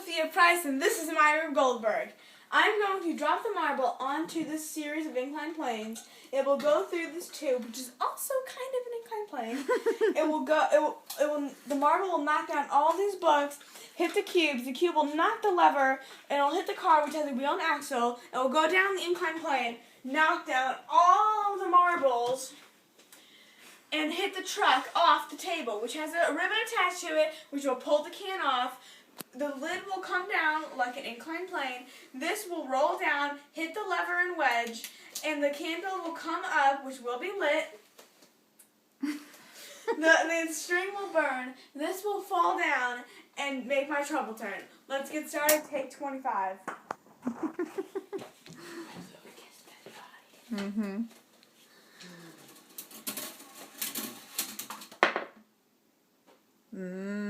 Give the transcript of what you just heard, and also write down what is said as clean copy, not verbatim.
Sophia Price, and this is Myra Goldberg. I'm going to drop the marble onto this series of inclined planes. It will go through this tube, which is also kind of an inclined plane. The marble will knock down all these blocks, hit the cubes. The cube will knock the lever, and it'll hit the car, which has a wheel and axle. It will go down the inclined plane, knock down all the marbles, and hit the truck off the table, which has a ribbon attached to it, which will pull the can off. The lid will come down like an inclined plane. This will roll down, hit the lever and wedge, and the candle will come up, which will be lit. The string will burn. This will fall down and make my trouble turn. Let's get started. Take 25. Mm-hmm. Mm.